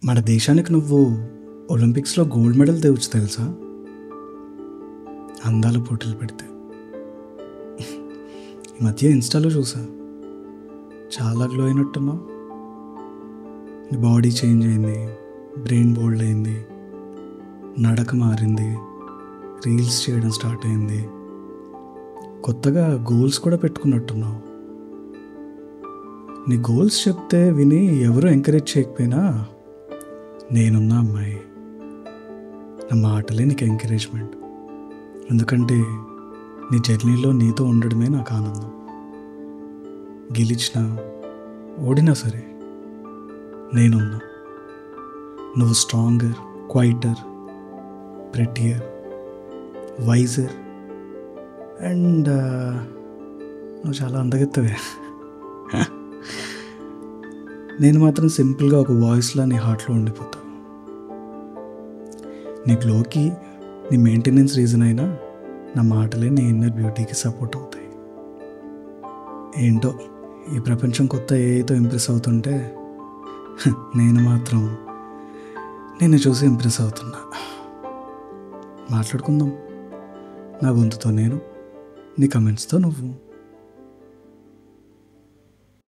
మన దేశానికి నువ్వు ఒలింపిక్స్లో గోల్డ్ మెడల్ తేవచ్చు తెలుసా? అందాల పోటీలు పెడితే. ఈ మధ్య ఇన్స్టాలో చూసా, చాలా గ్లో అయినట్టున్నావు. నీ బాడీ చేంజ్ అయింది, బ్రెయిన్ బోల్డ్ అయింది, నడక మారింది, రీల్స్ చేయడం స్టార్ట్ అయింది, కొత్తగా గోల్స్ కూడా పెట్టుకున్నట్టున్నావు. నీ గోల్స్ చెప్తే విని ఎవరు ఎంకరేజ్ చేయకపోయినా నేనున్నా అమ్మాయి. నా మాటలే నీకు ఎంకరేజ్మెంట్. ఎందుకంటే నీ జర్నీలో నీతో ఉండడమే నాకు ఆనందం. గెలిచినా ఓడినా సరే నేనున్నా. నువ్వు stronger, quieter, prettier, wiser and నువ్వు చాలా అందగెత్తవే. నేను మాత్రం సింపుల్గా ఒక వాయిస్లా నీ హార్ట్లో ఉండిపోతా. నీ గ్లోకి నీ మెయింటెనెన్స్ రీజన్ అయినా నా మాటలే నీ ఇన్నర్ బ్యూటీకి సపోర్ట్ అవుతాయి. ఏంటో ఈ ప్రపంచం కొత్త ఏతో ఇంప్రెస్ అవుతుంటే నేను మాత్రం నిన్ను చూసి ఇంప్రెస్ అవుతున్నా. మాట్లాడుకుందాం, నా గొంతుతో నేను, నీ కమెంట్స్తో నువ్వు.